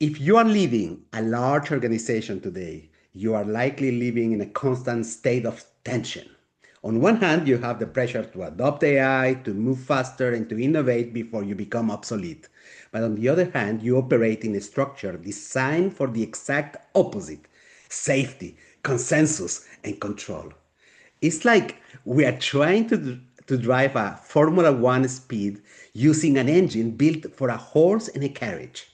If you are leading a large organization today, you are likely living in a constant state of tension. On one hand, you have the pressure to adopt AI, to move faster, and to innovate before you become obsolete. But on the other hand, you operate in a structure designed for the exact opposite: safety, consensus, and control. It's like we are trying to drive a Formula One speed using an engine built for a horse and a carriage.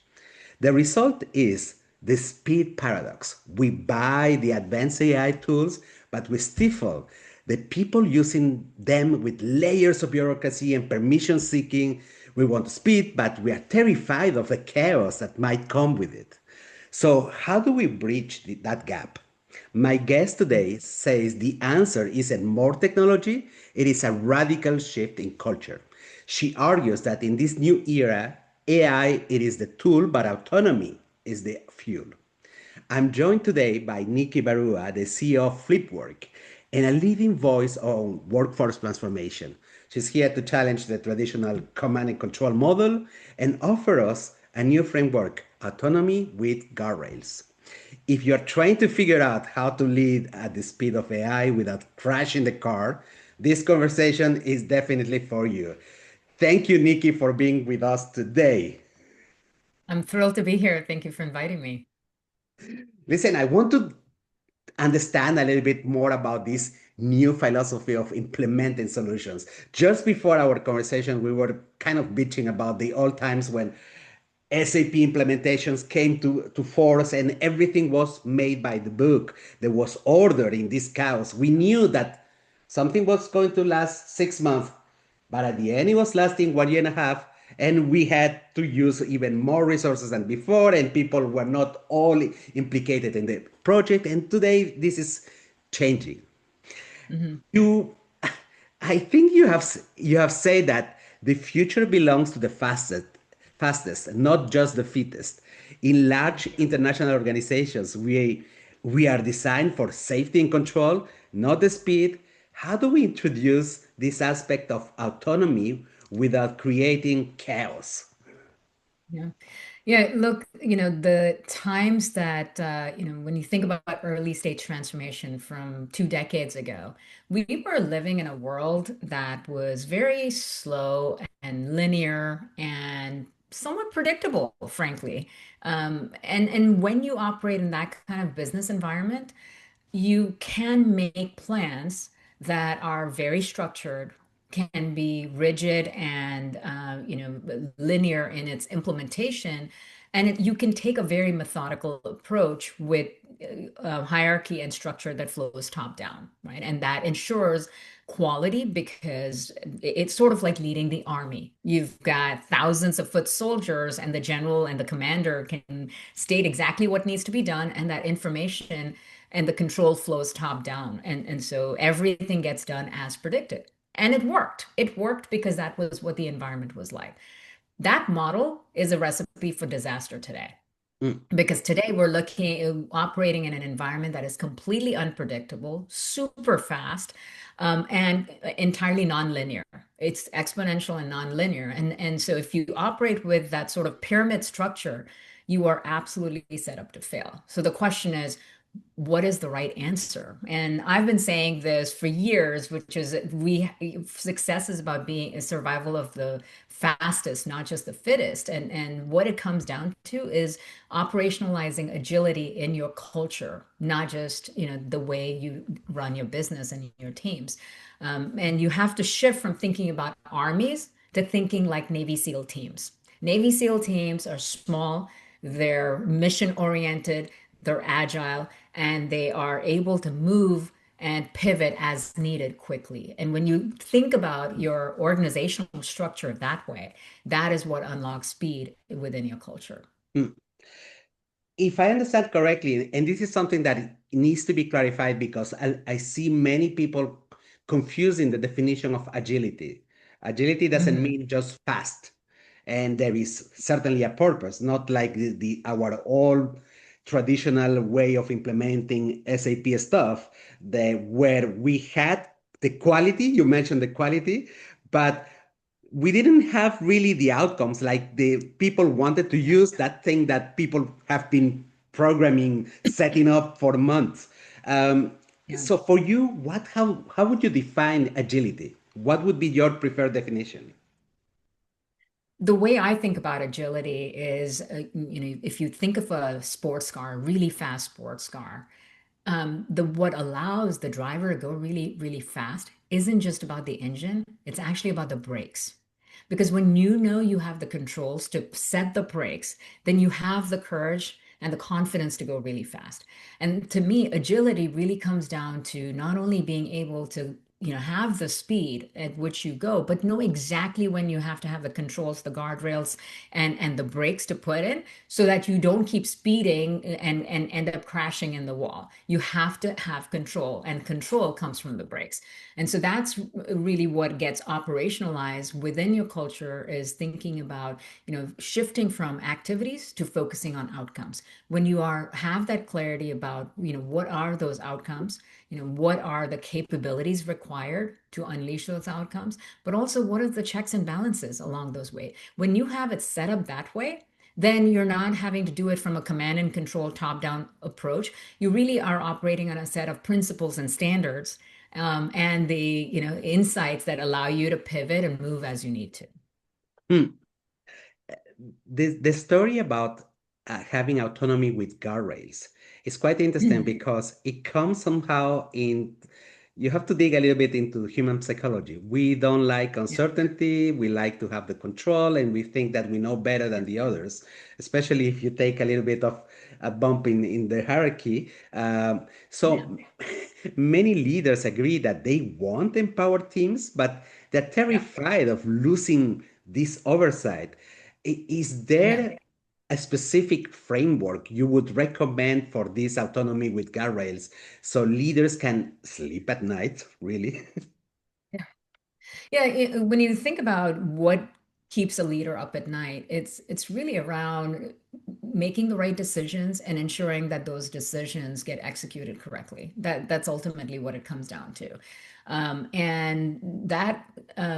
The result is the speed paradox. We buy the advanced AI tools, but we stifle the people using them with layers of bureaucracy and permission seeking. We want speed, but we are terrified of the chaos that might come with it. So, how do we bridge that gap? My guest today says the answer isn't more technology, it is a radical shift in culture. She argues that in this new era, AI it is the tool, but autonomy is the fuel. I'm joined today by Nikki Barua, the CEO of Flipwork, and a leading voice on workforce transformation. She's here to challenge the traditional command and control model and offer us a new framework, autonomy with guardrails. If you're trying to figure out how to lead at the speed of AI without crashing the car, this conversation is definitely for you. Thank you, Nikki, for being with us today. I'm thrilled to be here. Thank you for inviting me. Listen, I want to understand a little bit more about this new philosophy of implementing solutions. Just before our conversation, we were kind of bitching about the old times when SAP implementations came to force and everything was made by the book. There was order in this chaos. We knew that something was going to last 6 months, but at the end it was lasting 1 year and a half, and we had to use even more resources than before, and people were not all implicated in the project. And today this is changing. Mhm. You, I think you have said that the future belongs to the fastest, not just the fittest. In large international organizations, we are designed for safety and control, not the speed. How do we introduce this aspect of autonomy without creating chaos? Yeah. Yeah. Look, the times that, when you think about early stage transformation from 2 decades ago, we were living in a world that was very slow and linear and somewhat predictable, frankly. And when you operate in that kind of business environment, you can make plans that are very structured, can be rigid and linear in its implementation, and you can take a very methodical approach with hierarchy and structure that flows top down, right? And that ensures quality because it's sort of like leading the army. You've got thousands of foot soldiers, and the general and the commander can state exactly what needs to be done, and that information and the control flows top down. And so everything gets done as predicted. And it worked. It worked because that was what the environment was like. That model is a recipe for disaster today. Mm. Because today we're looking operating in an environment that is completely unpredictable, super fast, and entirely nonlinear. It's exponential and nonlinear. And so if you operate with that sort of pyramid structure, you are absolutely set up to fail. So the question is, what is the right answer? And I've been saying this for years, which is success is about being a survival of the fastest, not just the fittest. And what it comes down to is operationalizing agility in your culture, not just, the way you run your business and your teams. And you have to shift from thinking about armies to thinking like Navy SEAL teams. Navy SEAL teams are small, they're mission oriented, they're agile, and they are able to move and pivot as needed quickly. And when you think about your organizational structure that way, that is what unlocks speed within your culture. Mm. If I understand correctly, and this is something that needs to be clarified because I see many people confusing the definition of agility. Agility doesn't Mhm. mean just fast, and there is certainly a purpose, not like our old traditional way of implementing SAP stuff, where we had the quality. You mentioned the quality, but we didn't have really the outcomes like the people wanted to use that thing that people have been programming, setting up for months. Um, Yeah. so for you, how would you define agility? What would be your preferred definition? The way I think about agility is, if you think of a sports car, a really fast sports car, the what allows the driver to go really, really fast isn't just about the engine, it's actually about the brakes. Because when you know you have the controls to set the brakes, then you have the courage and the confidence to go really fast. And to me, agility really comes down to not only being able to have the speed at which you go, but know exactly when you have to have the controls, the guardrails, and the brakes to put in, so that you don't keep speeding and end up crashing in the wall. You have to have control, and control comes from the brakes. And so that's really what gets operationalized within your culture, is thinking about, shifting from activities to focusing on outcomes. When you have that clarity about, what are those outcomes, what are the capabilities required to unleash those outcomes, but also what are the checks and balances along those way. When you have it set up that way, then you're not having to do it from a command and control top-down approach. You really are operating on a set of principles and standards, and the insights that allow you to pivot and move as you need to. Hmm. The story about having autonomy with guardrails is quite interesting Mm. because it comes somehow in. You have to dig a little bit into human psychology. We don't like Yeah. uncertainty. We like to have the control, and we think that we know better than the others, especially if you take a little bit of a bump in the hierarchy. Yeah. So many leaders agree that they want empowered teams, but they're Yeah. terrified of losing this oversight. Is Yeah. there a specific framework you would recommend for this autonomy with guardrails so leaders can sleep at night, really? Yeah, when you think about what keeps a leader up at night, it's really around making the right decisions and ensuring that those decisions get executed correctly. That's ultimately what it comes down to. And that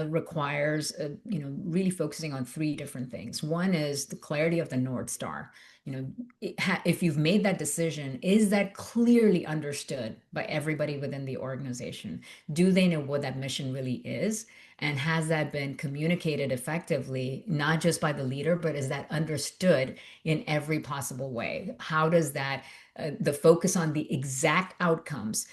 requires, really focusing on three different things. One is the clarity of the North Star. If you've made that decision, is that clearly understood by everybody within the organization? Do they know what that mission really is? And has that been communicated effectively, not just by the leader, but is that understood in every possible way? How does the focus on the exact outcomes,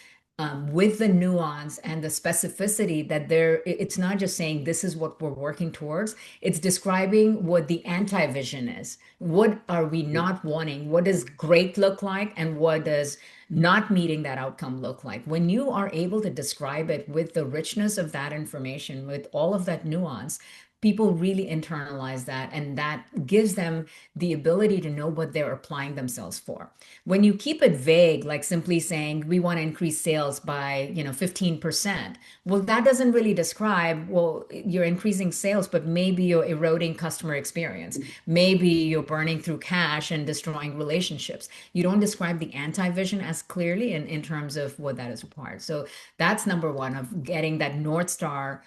with the nuance and the specificity that it's not just saying this is what we're working towards, it's describing what the anti-vision is. What are we not wanting? What does great look like? And what does not meeting that outcome look like? When you are able to describe it with the richness of that information, with all of that nuance, people really internalize that, and that gives them the ability to know what they're applying themselves for. When you keep it vague, like simply saying we want to increase sales by 15%, well, that doesn't really describe, well, you're increasing sales, but maybe you're eroding customer experience. Maybe you're burning through cash and destroying relationships. You don't describe the anti-vision as clearly in terms of what that is required. So that's number one, of getting that North Star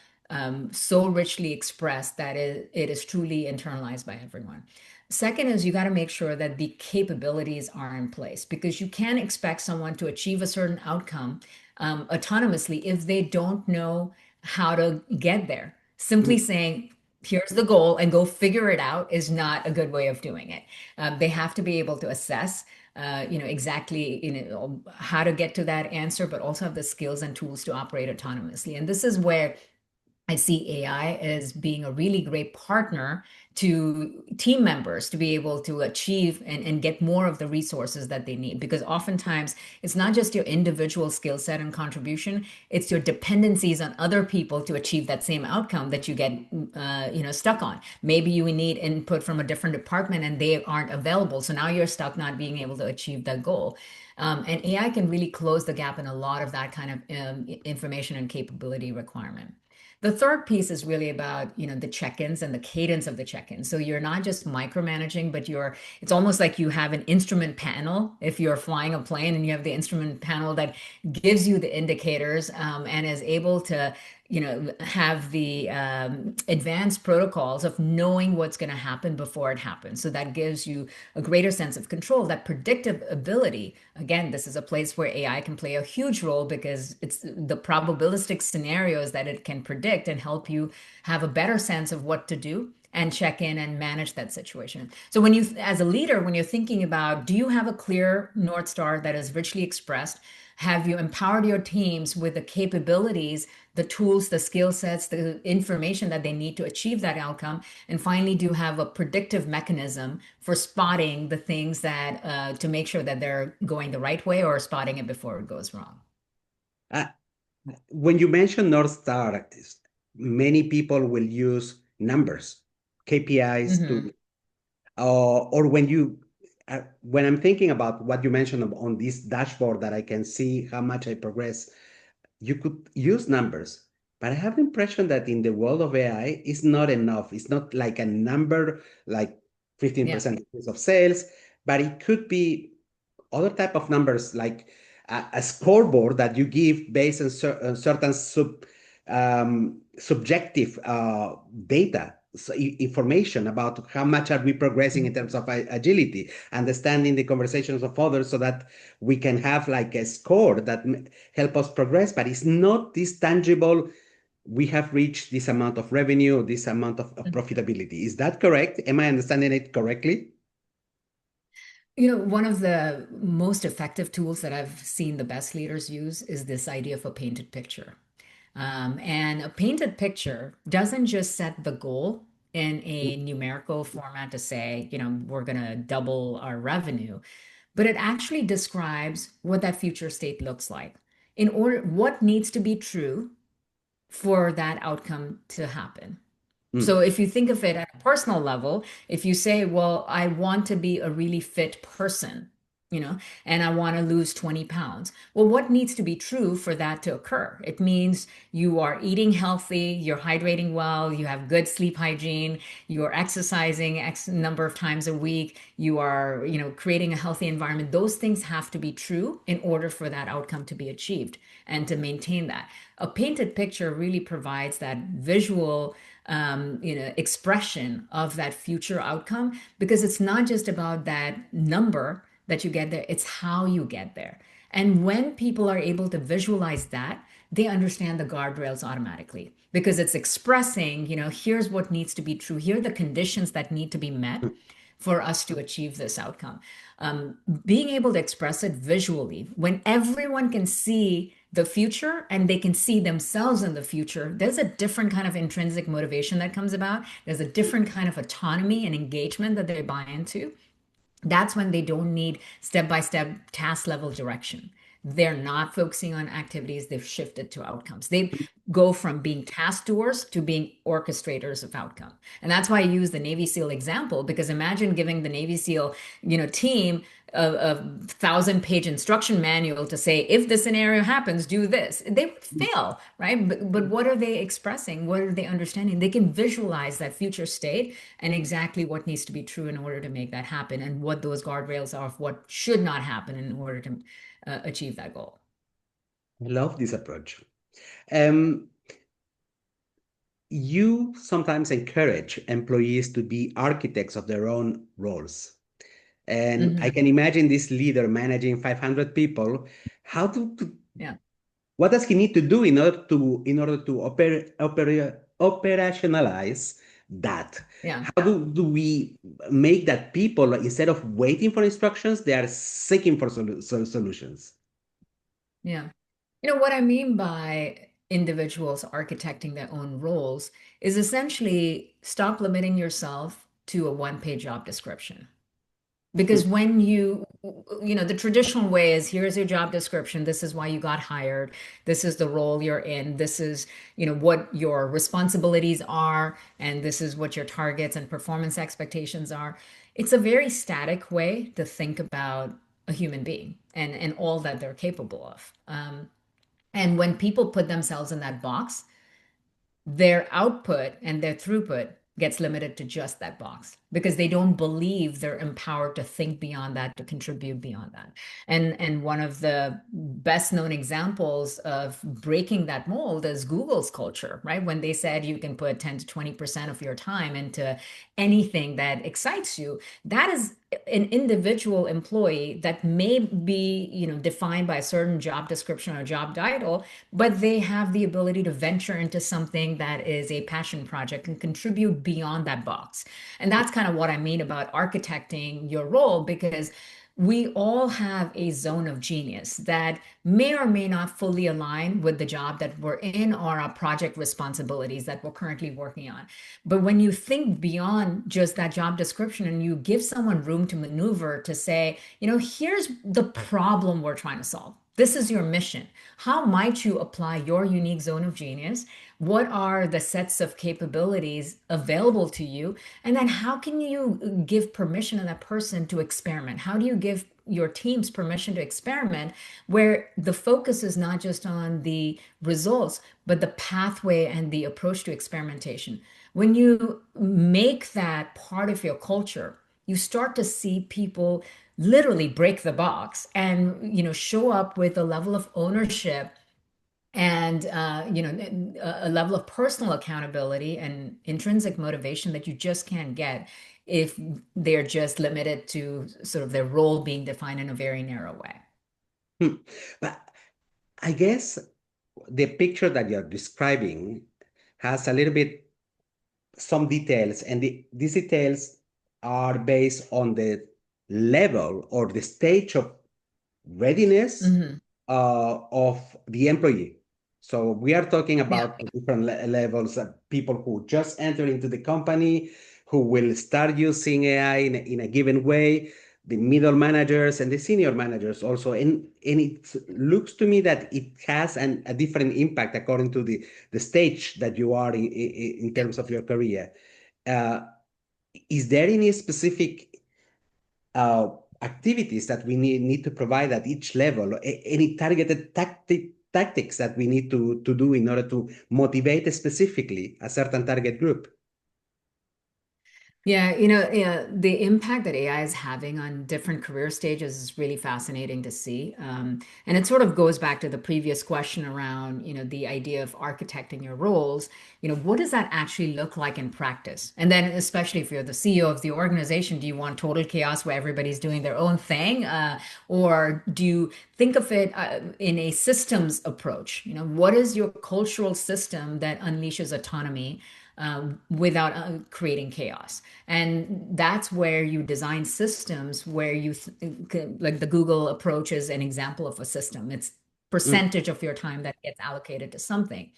so richly expressed that it is truly internalized by everyone. Second is, you got to make sure that the capabilities are in place, because you can't expect someone to achieve a certain outcome autonomously if they don't know how to get there. Simply saying, here's the goal and go figure it out is not a good way of doing it. They have to be able to assess, exactly, how to get to that answer, but also have the skills and tools to operate autonomously. And this is where I see AI as being a really great partner to team members to be able to achieve and get more of the resources that they need. Because oftentimes it's not just your individual skill set and contribution, it's your dependencies on other people to achieve that same outcome that you get, stuck on. Maybe you need input from a different department and they aren't available. So now you're stuck not being able to achieve that goal. And AI can really close the gap in a lot of that kind of information and capability requirement. The third piece is really about, the check-ins and the cadence of the check-ins. So you're not just micromanaging, but it's almost like you have an instrument panel. If you're flying a plane and you have the instrument panel that gives you the indicators, and is able to, have the advanced protocols of knowing what's going to happen before it happens. So that gives you a greater sense of control. That predictive ability, again, this is a place where AI can play a huge role because it's the probabilistic scenarios that it can predict and help you have a better sense of what to do and check in and manage that situation. So when you, as a leader, when you're thinking about, do you have a clear North Star that is richly expressed? Have you empowered your teams with the capabilities, the tools, the skill sets, the information that they need to achieve that outcome? And finally, do you have a predictive mechanism for spotting the things that to make sure that they're going the right way or spotting it before it goes wrong? Uh, when you mention North Star, many people will use numbers, KPIs Hmm. to, or when I'm thinking about what you mentioned on this dashboard that I can see how much I progress, you could use numbers, but I have the impression that in the world of AI, it's not enough. It's not like a number, like Yeah. 15% increase of sales, but it could be other type of numbers, like a scoreboard that you give based on certain subjective data, so information about how much are we progressing in terms of agility, understanding the conversations of others, so that we can have like a score that help us progress. But it's not this tangible. We have reached this amount of revenue, this amount of profitability. Is that correct? Am I understanding it correctly? One of the most effective tools that I've seen the best leaders use is this idea of a painted picture. And a painted picture doesn't just set the goal in a numerical format to say, we're going to double our revenue, but it actually describes what that future state looks like. In order, what needs to be true for that outcome to happen. So Mm. if you think of it at a personal level, if you say, well, I want to be a really fit person, and I want to lose 20 pounds. Well, what needs to be true for that to occur? It means you are eating healthy, you're hydrating well, you have good sleep hygiene, you are exercising X number of times a week, you are, creating a healthy environment. Those things have to be true in order for that outcome to be achieved and to maintain that. A painted picture really provides that visual expression of that future outcome because it's not just about that number that you get there, it's how you get there. And when people are able to visualize that, they understand the guardrails automatically because it's expressing, here's what needs to be true, here are the conditions that need to be met for us to achieve this outcome. Being able to express it visually, when everyone can see the future and they can see themselves in the future, there's a different kind of intrinsic motivation that comes about. There's a different kind of autonomy and engagement that they buy into. That's when they don't need step by step task level direction. They're not focusing on activities, they've shifted to outcomes. They go from being task doers to being orchestrators of outcome. And that's why I use the Navy SEAL example, because imagine giving the Navy SEAL, team a 1,000-page instruction manual to say, if this scenario happens, do this. They would fail, right? But what are they expressing? What are they understanding? They can visualize that future state and exactly what needs to be true in order to make that happen and what those guardrails are of what should not happen in order to achieve that goal. I love this approach. Um, you sometimes encourage employees to be architects of their own roles. And I Hmm. can imagine this leader managing 500 people. How Yeah. what does he need to do in order to operationalize that? Yeah. How do we make that people, instead of waiting for instructions, they are seeking for solutions? Yeah. What I mean by individuals architecting their own roles is essentially stop limiting yourself to a one-page job description. Hmm. Because when the traditional way is here's your job description, this is why you got hired, this is the role you're in, this is, what your responsibilities are, and this is what your targets and performance expectations are. It's a very static way to think about a human being and all that they're capable of. And when people put themselves in that box, their output and their throughput gets limited to just that box because they don't believe they're empowered to think beyond that, to contribute beyond that. And one of the best known examples of breaking that mold is Google's culture, right? When they said you can put 10 to 20% of your time into anything that excites you, that is an individual employee that may be, defined by a certain job description or job title, but they have the ability to venture into something that is a passion project and contribute beyond that box. And that's kind of what I mean about architecting your role, because we all have a zone of genius that may or may not fully align with the job that we're in or our project responsibilities that we're currently working on. But when you think beyond just that job description and you give someone room to maneuver to say, here's the problem we're trying to solve. This is your mission. How might you apply your unique zone of genius? What are the sets of capabilities available to you? And then how can you give permission to that person to experiment? How do you give your teams permission to experiment where the focus is not just on the results, but the pathway and the approach to experimentation? When you make that part of your culture, you start to see people literally break the box and show up with a level of ownership and a level of personal accountability and intrinsic motivation that you just can't get if they're just limited to sort of their role being defined in a very narrow way. But I guess the picture that you're describing has a little bit some details, and these details are based on the level or the stage of readiness of the employee. So we are talking about different levels of people who just enter into the company, who will start using AI in a given way, the middle managers and the senior managers also. And it looks to me that it has a different impact according to the stage that you are in terms of your career. Is there any specific activities that we need to provide at each level, any targeted tactics that we need to do in order to motivate specifically a certain target group? Yeah, the impact that AI is having on different career stages is really fascinating to see. And it sort of goes back to the previous question around, the idea of architecting your roles. What does that actually look like in practice? And then, especially if you're the CEO of the organization, do you want total chaos where everybody's doing their own thing? Or do you think of it in a systems approach? What is your cultural system that unleashes autonomy without creating chaos? And that's where you design systems where like the Google approach is an example of a system. It's percentage of your time that gets allocated to something.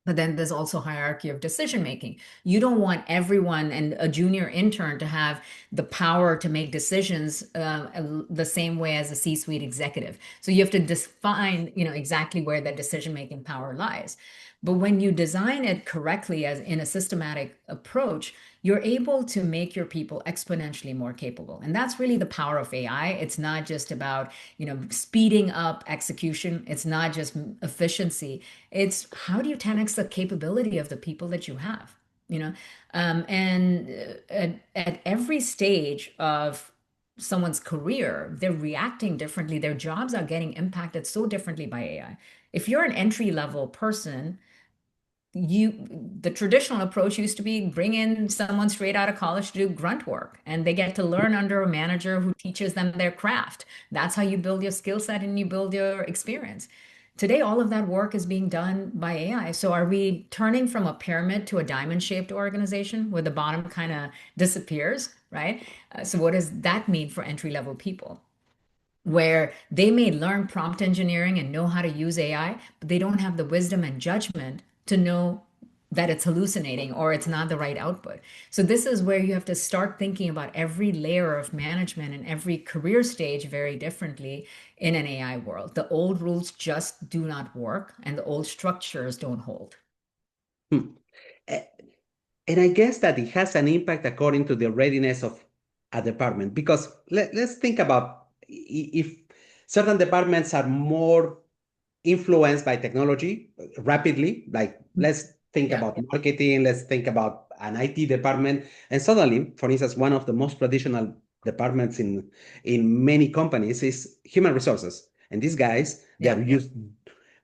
But then there's also hierarchy of decision making. You don't want everyone and a junior intern to have the power to make decisions the same way as a C-suite executive. So you have to define, exactly where that decision making power lies. But when you design it correctly as in a systematic approach, you're able to make your people exponentially more capable. And that's really the power of AI. It's not just about, speeding up execution. It's not just efficiency. It's how do you 10x the capability of the people that you have, and at every stage of someone's career, they're reacting differently. Their jobs are getting impacted so differently by AI. If you're an entry level person, the traditional approach used to be bring in someone straight out of college to do grunt work, and they get to learn under a manager who teaches them their craft. That's how you build your skill set and you build your experience. Today, all of that work is being done by AI. So are we turning from a pyramid to a diamond-shaped organization where the bottom kind of disappears, right? So what does that mean for entry-level people? Where they may learn prompt engineering and know how to use AI, but they don't have the wisdom and judgment to know that it's hallucinating or it's not the right output. So this is where you have to start thinking about every layer of management and every career stage very differently in an AI world. The old rules just do not work and the old structures don't hold. And I guess that it has an impact according to the readiness of a department, because let's think about if certain departments are more influenced by technology rapidly, like let's think Yeah. about marketing, let's think about an IT department, and suddenly, for instance, one of the most traditional departments in many companies is human resources. And these guys, Yeah.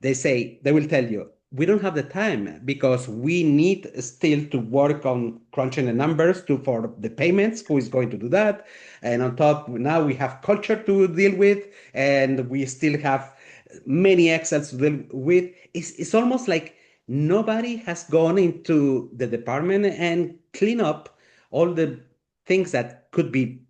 they say, they will tell you, we don't have the time because we need still to work on crunching the numbers for the payments. Who is going to do that? And on top, now we have culture to deal with, and we still have many Excels to deal with. It's almost like nobody has gone into the department and clean up all the things that could be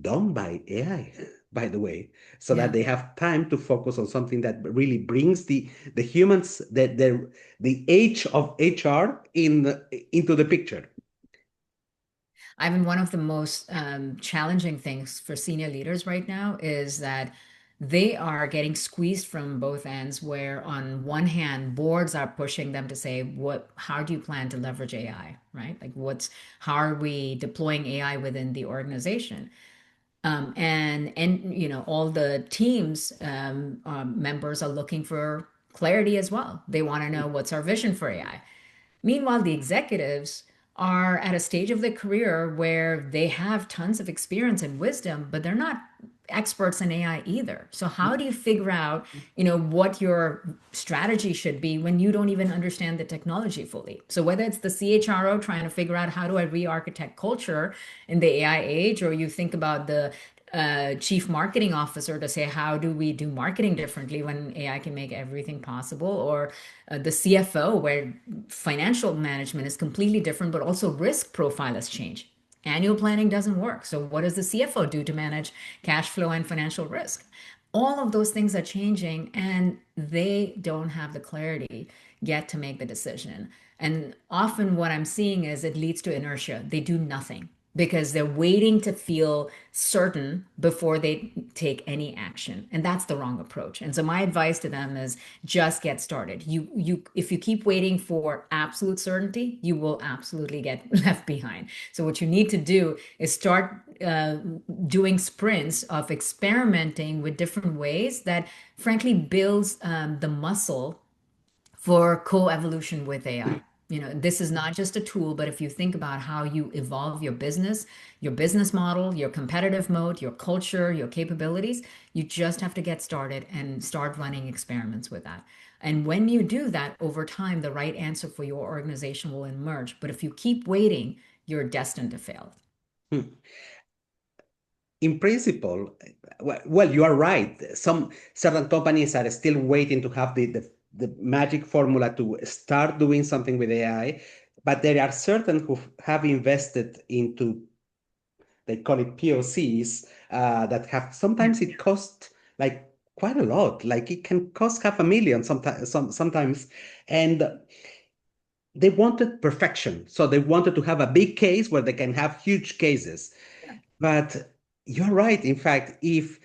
done by AI, by the way, so that Yeah. they have time to focus on something that really brings the humans, the age of HR into the picture. I mean, one of the most challenging things for senior leaders right now is that they are getting squeezed from both ends, where on one hand, boards are pushing them to say, how do you plan to leverage AI, right? Like how are we deploying AI within the organization? And all the teams members are looking for clarity as well. They want to know what's our vision for AI. Meanwhile, the executives are at a stage of their career where they have tons of experience and wisdom, but they're not experts in AI either. So how do you figure out, what your strategy should be when you don't even understand the technology fully? So whether it's the CHRO trying to figure out how do I re-architect culture in the AI age, or you think about the chief marketing officer to say how do we do marketing differently when AI can make everything possible, or the CFO where financial management is completely different, but also risk profile has changed. Annual planning doesn't work. So what does the CFO do to manage cash flow and financial risk? All of those things are changing, and they don't have the clarity yet to make the decision. And often what I'm seeing is it leads to inertia. They do nothing because they're waiting to feel certain before they take any action. And that's the wrong approach. And so my advice to them is just get started. If you keep waiting for absolute certainty, you will absolutely get left behind. So what you need to do is start doing sprints of experimenting with different ways that frankly builds the muscle for co-evolution with AI. This is not just a tool, but if you think about how you evolve your business model, your competitive mode, your culture, your capabilities, you just have to get started and start running experiments with that. And when you do that over time, the right answer for your organization will emerge. But if you keep waiting, you're destined to fail. Hmm. In principle, well, you are right. Some certain companies are still waiting to have the magic formula to start doing something with AI, but there are certain who have invested into, they call it POCs, that have Yeah. sometimes it costs like quite a lot. Like it can cost half a million sometimes, and they wanted perfection. So they wanted to have a big case where they can have huge cases. But you're right. In fact, if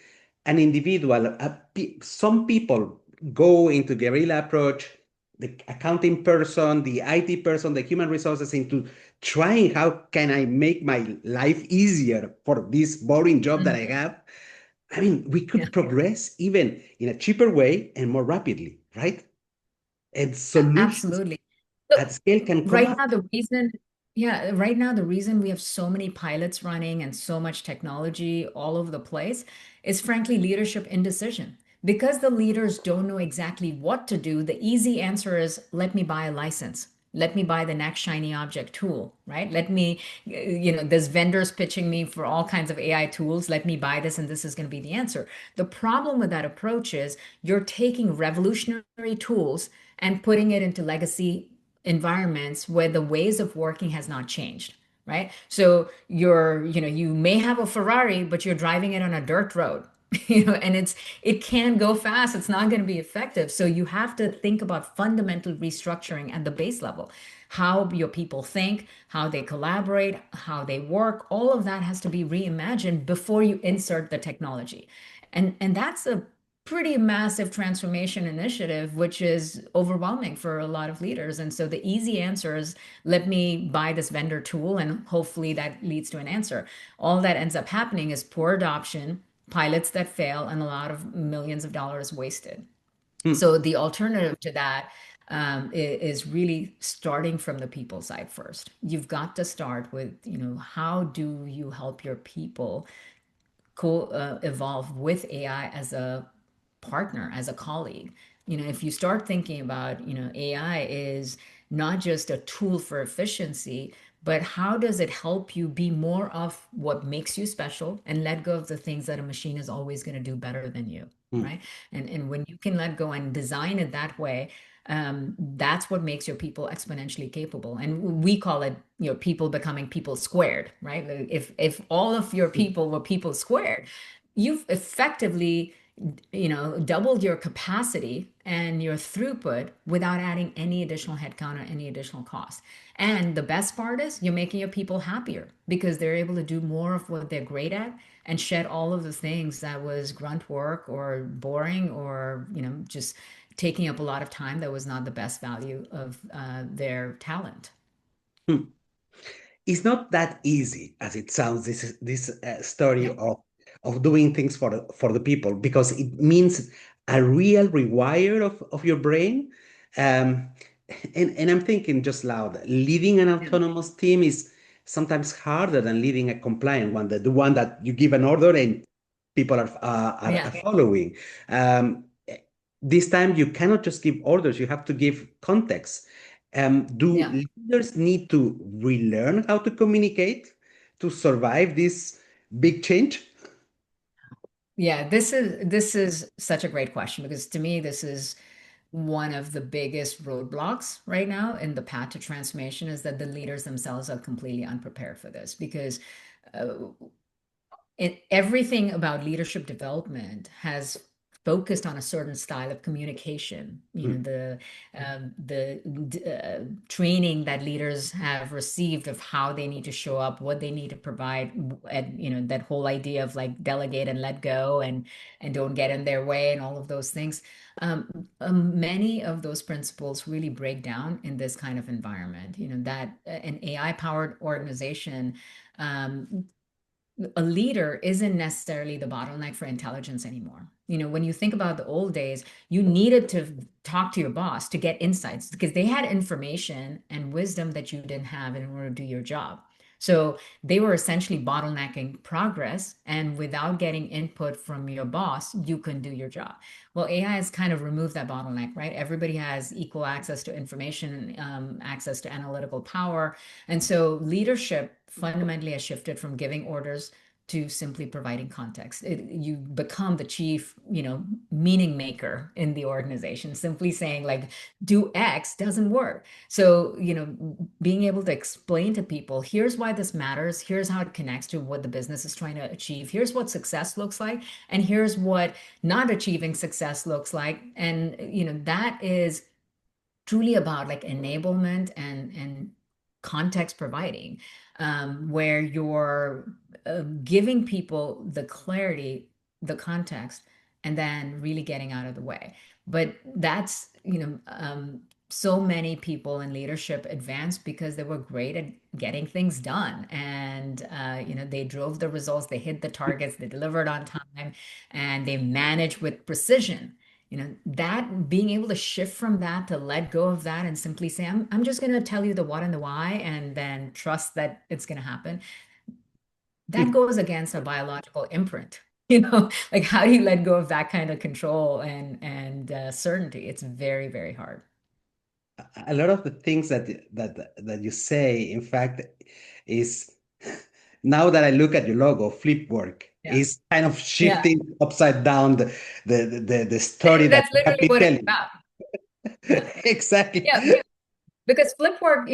an individual, some people go into guerrilla approach, the accounting person, the IT person, the human resources, into trying how can I make my life easier for this boring job that Mhm. I have. I mean, we Yeah. could progress even in a cheaper way and more rapidly, right? And solutions Absolutely. So at scale can come right up. now, right now, the reason we have so many pilots running and so much technology all over the place is frankly leadership indecision. Because the leaders don't know exactly what to do, the easy answer is let me buy a license. Let me buy the next shiny object tool, right? There's vendors pitching me for all kinds of AI tools. Let me buy this, and this is going to be the answer. The problem with that approach is you're taking revolutionary tools and putting it into legacy environments where the ways of working has not changed, right? So you may have a Ferrari, but you're driving it on a dirt road. And it can go fast. It's not going to be effective. So you have to think about fundamental restructuring at the base level. How your people think, how they collaborate, how they work, all of that has to be reimagined before you insert the technology. And that's a pretty massive transformation initiative, which is overwhelming for a lot of leaders. And so the easy answer is let me buy this vendor tool, and hopefully that leads to an answer. All that ends up happening is poor adoption, pilots that fail, and a lot of millions of dollars wasted. Hmm. So the alternative to that is really starting from the people side first. You've got to start with, how do you help your people evolve with AI as a partner, as a colleague. If you start thinking about, AI is not just a tool for efficiency, but how does it help you be more of what makes you special and let go of the things that a machine is always going to do better than you, Mm, right? And when you can let go and design it that way, that's what makes your people exponentially capable. And we call it, people becoming people squared, right? If all of your mm, people were people squared, you've effectively, doubled your capacity and your throughput without adding any additional headcount or any additional cost. And the best part is you're making your people happier because they're able to do more of what they're great at and shed all of the things that was grunt work or boring or, just taking up a lot of time that was not the best value of their talent. mm. It's not that easy as it sounds. This story Yeah. of doing things for the people, because it means a real rewire of your brain. Um, and I'm thinking just loud, leading an Yeah. autonomous team is sometimes harder than leading a compliant one, the one that you give an order and people are Yeah. following. Um, this time you cannot just give orders, you have to give context. Do Yeah. leaders need to relearn how to communicate to survive this big change? Yeah, this is such a great question because to me this is one of the biggest roadblocks right now in the path to transformation is that the leaders themselves are completely unprepared for this because uh, everything about leadership development has focused on a certain style of communication. Mm, The training that leaders have received of how they need to show up, what they need to provide, and that whole idea of like delegate and let go and don't get in their way and all of those things. Many of those principles really break down in this kind of environment. That an AI powered organization, um, a leader isn't necessarily the bottleneck for intelligence anymore. When you think about the old days, you needed to talk to your boss to get insights because they had information and wisdom that you didn't have in order to do your job. So they were essentially bottlenecking progress. And without getting input from your boss, you couldn't do your job. Well, AI has kind of removed that bottleneck, right? Everybody has equal access to information, access to analytical power. And so leadership fundamentally has shifted from giving orders to simply providing context. You become the chief, meaning maker in the organization. Simply saying like, do X doesn't work. So, being able to explain to people, here's why this matters. Here's how it connects to what the business is trying to achieve. Here's what success looks like. And here's what not achieving success looks like. And, that is truly about like enablement and context providing, where you're giving people the clarity, the context, and then really getting out of the way. But that's, so many people in leadership advanced because they were great at getting things done. And, they drove the results, they hit the targets, they delivered on time, and they managed with precision. That being able to shift from that to let go of that and simply say, I'm just going to tell you the what and the why and then trust that it's going to happen. That mm. goes against a biological imprint. Like how do you let go of that kind of control and certainty? It's very, very hard. A lot of the things that you say, in fact, is now that I look at your logo, Flipwork Yeah. is kind of Yeah. shifting upside down the story that That's you have literally been what it's telling. about. Yeah. Exactly. Yeah. Because Flipwork,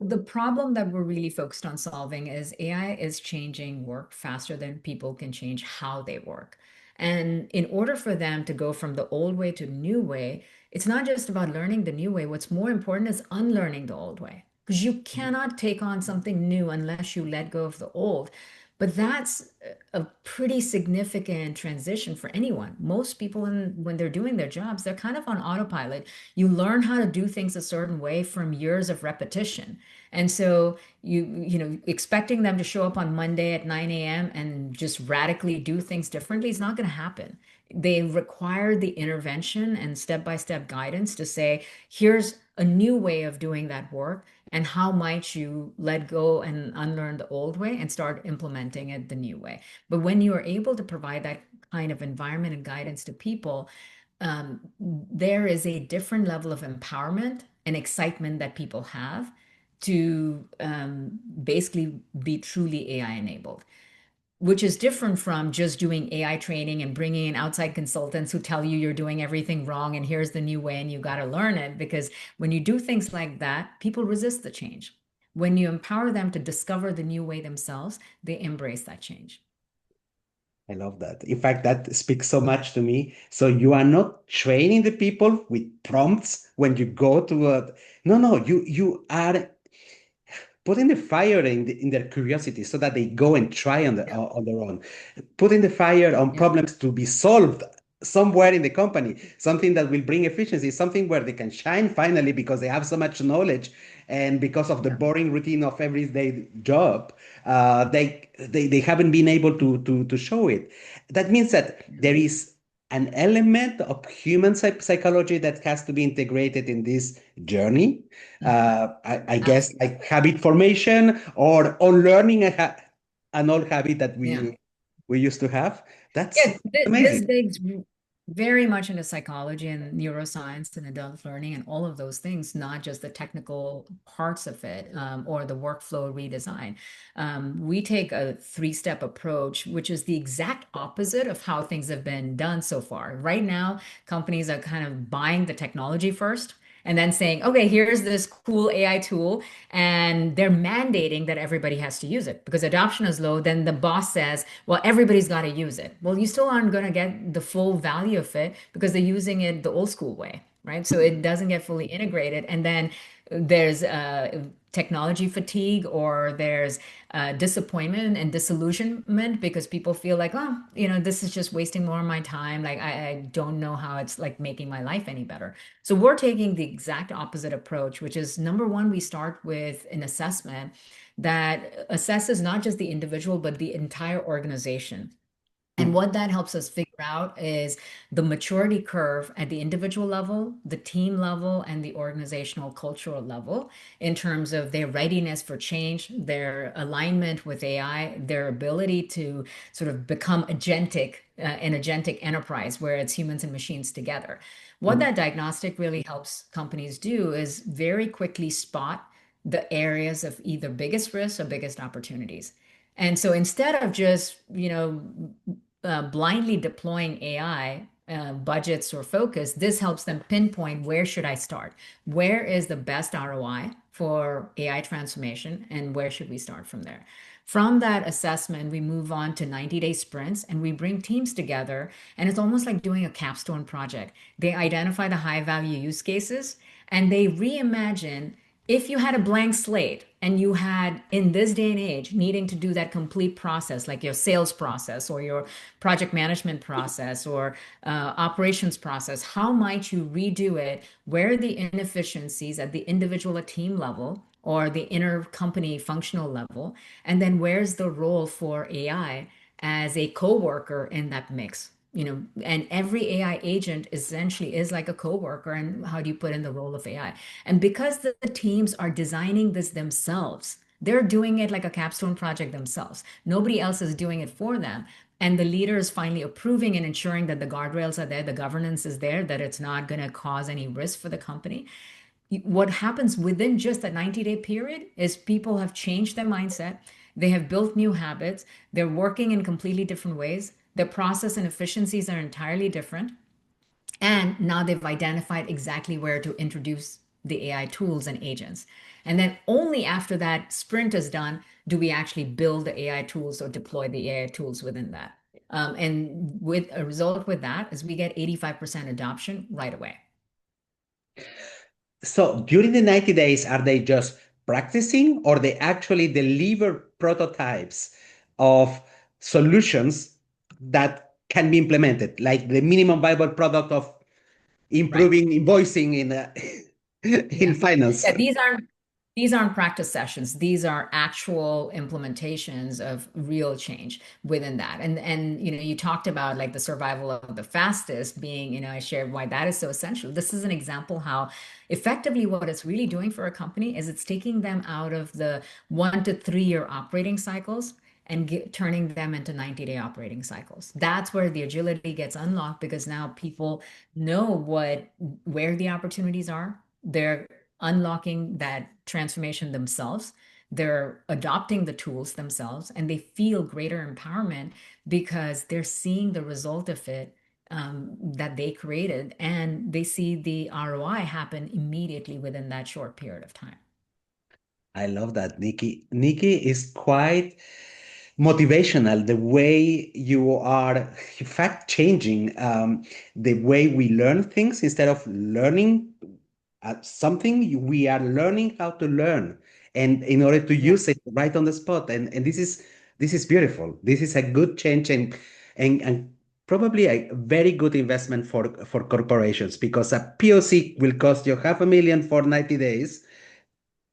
the problem that we're really focused on solving is AI is changing work faster than people can change how they work. And in order for them to go from the old way to new way, it's not just about learning the new way. What's more important is unlearning the old way. Because you cannot take on something new unless you let go of the old. But that's a pretty significant transition for anyone. Most people, when they're doing their jobs, they're kind of on autopilot. You learn how to do things a certain way from years of repetition. And so expecting them to show up on Monday at 9 a.m. and just radically do things differently is not going to happen. they require the intervention and step-by-step guidance to say, here's a new way of doing that work, and how might you let go and unlearn the old way and start implementing it the new way. But when you are able to provide that kind of environment and guidance to people, there is a different level of empowerment and excitement that people have to basically be truly AI enabled, which is different from just doing AI training and bringing in outside consultants who tell you you're doing everything wrong and here's the new way and you got to learn it. Because when you do things like that, people resist the change. When you empower them to discover the new way themselves, they embrace that change. I love that. In fact, that speaks so much to me. So you are not training the people with prompts when you go to a, no, no, you are putting the fire in their curiosity so that they go and try Yeah. on their own. Putting the fire on Yeah. problems to be solved somewhere in the company, something that will bring efficiency, something where they can shine finally because they have so much knowledge and because of the Yeah. boring routine of everyday job, they haven't been able to show it. That means that Yeah. there is an element of human psychology that has to be integrated in this journey. Mhm. I guess Absolutely. like habit formation or unlearning an old habit that Yeah. we used to have. That's Yeah, this amazing. digs very much into psychology and neuroscience and adult learning and all of those things, not just the technical parts of it, or the workflow redesign. We take a three-step approach, which is the exact opposite of how things have been done so far. Right now, companies are kind of buying the technology first and then saying, okay, here's this cool AI tool, and they're mandating that everybody has to use it because adoption is low. Then the boss says, well, everybody's got to use it. Well, you still aren't going to get the full value of it because they're using it the old school way, right? So it doesn't get fully integrated. And then there's technology fatigue, or there's disappointment and disillusionment because people feel like, oh, this is just wasting more of my time. Like I don't know how it's like making my life any better. So we're taking the exact opposite approach, which is number one, we start with an assessment that assesses not just the individual, but the entire organization. And Mm, what that helps us figure out is the maturity curve at the individual level, the team level, and the organizational cultural level in terms of their readiness for change, their alignment with AI, their ability to sort of become an agentic enterprise where it's humans and machines together. What mm, that diagnostic really helps companies do is very quickly spot the areas of either biggest risks or biggest opportunities. And so instead of just, blindly deploying AI budgets or focus, this helps them pinpoint where should I start? Where is the best ROI for AI transformation, and where should we start from there? From that assessment, we move on to 90-day sprints and we bring teams together. And it's almost like doing a capstone project. They identify the high value use cases and they reimagine, if you had a blank slate and you had, in this day and age, needing to do that complete process, like your sales process or your project management process or operations process, how might you redo it? Where are the inefficiencies at the individual or team level or the inner company functional level? And then where's the role for AI as a co-worker in that mix? And every AI agent essentially is like a coworker. And how do you put in the role of AI? And because the teams are designing this themselves, they're doing it like a capstone project themselves. Nobody else is doing it for them. And the leader is finally approving and ensuring that the guardrails are there, the governance is there, that it's not going to cause any risk for the company. What happens within just that 90-day period is people have changed their mindset. They have built new habits. They're working in completely different ways. Their process and efficiencies are entirely different. And now they've identified exactly where to introduce the AI tools and agents. And then only after that sprint is done do we actually build the AI tools or deploy the AI tools within that. And with a result with that is we get 85% adoption right away. So during the 90 days, are they just practicing or they actually deliver prototypes of solutions that can be implemented, like the minimum viable product of Right. improving invoicing in Yeah. in finance? Yeah. These aren't. These aren't practice sessions. These are actual implementations of real change within that. And you talked about like the survival of the fastest being, I shared why that is so essential. This is an example how effectively what it's really doing for a company is it's taking them out of the 1 to 3 year operating cycles and turning them into 90-day operating cycles. That's where the agility gets unlocked because now people know where the opportunities are. They're unlocking that transformation themselves. They're adopting the tools themselves and they feel greater empowerment because they're seeing the result of it that they created and they see the ROI happen immediately within that short period of time. I love that, Nikki. Nikki is quite motivational. The way you are, in fact, changing the way we learn things instead of learning something, we are learning how to learn, and in order to Yeah. use it right on the spot. And this is beautiful. This is a good change and probably a very good investment for corporations because a POC will cost you 500,000 for 90 days.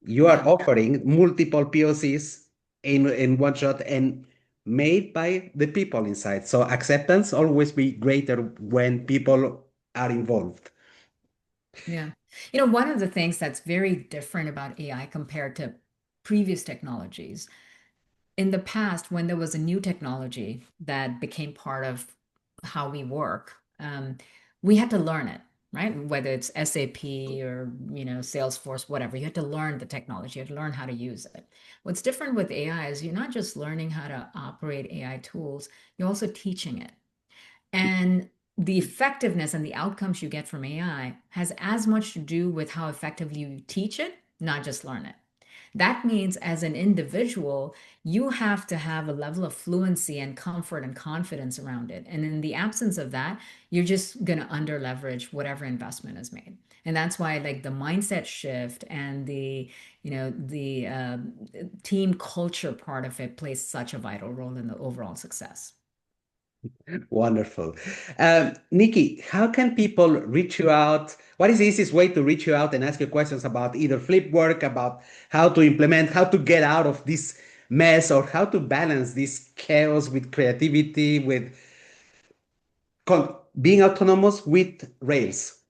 You are Yeah. offering multiple POCs in one shot and made by the people inside. So acceptance always be greater when people are involved. Yeah. One of the things that's very different about AI compared to previous technologies in the past, when there was a new technology that became part of how we work, we had to learn it, right? Whether it's SAP or Salesforce, whatever, you had to learn the technology, you had to learn how to use it. What's different with AI is you're not just learning how to operate AI tools, you're also teaching it. And the effectiveness and the outcomes you get from AI has as much to do with how effectively you teach it, not just learn it. That means, as an individual, you have to have a level of fluency and comfort and confidence around it. And in the absence of that, you're just going to under leverage whatever investment is made. And that's why, like, the mindset shift and the team culture part of it plays such a vital role in the overall success. Wonderful. Nikki, how can people reach you out? What is the easiest way to reach you out and ask you questions about either Flipwork, about how to implement, how to get out of this mess, or how to balance this chaos with creativity, with being autonomous with Rails?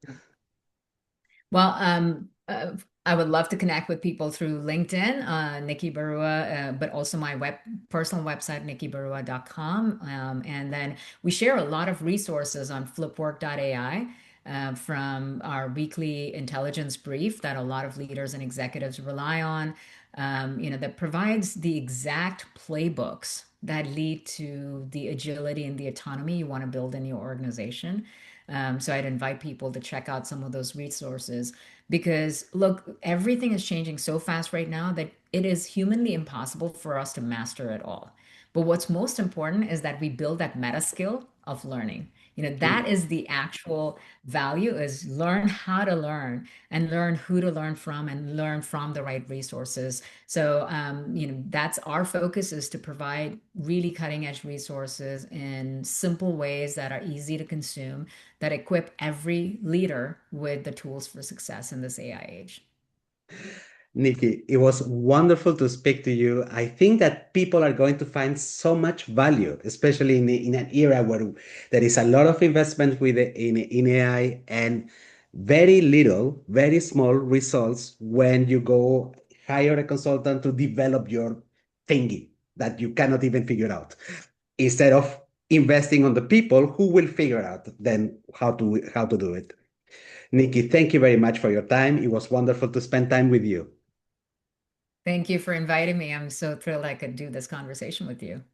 Well, I would love to connect with people through LinkedIn, Nikki Barua, but also my personal website, nikkibarua.com. And then we share a lot of resources on flipwork.ai, from our weekly intelligence brief that a lot of leaders and executives rely on, that provides the exact playbooks that lead to the agility and the autonomy you want to build in your organization. So I'd invite people to check out some of those resources because look, everything is changing so fast right now that it is humanly impossible for us to master it all. But what's most important is that we build that meta skill of learning. That is the actual value is learn how to learn and learn who to learn from and learn from the right resources. So, that's our focus is to provide really cutting edge resources in simple ways that are easy to consume that equip every leader with the tools for success in this AI age. Nikki, it was wonderful to speak to you. I think that people are going to find so much value, especially in an era where there is a lot of investment in AI and very little, very small results when you go hire a consultant to develop your thingy that you cannot even figure out, instead of investing on the people who will figure out then how to do it. Nikki, thank you very much for your time. It was wonderful to spend time with you. Thank you for inviting me. I'm so thrilled I could do this conversation with you.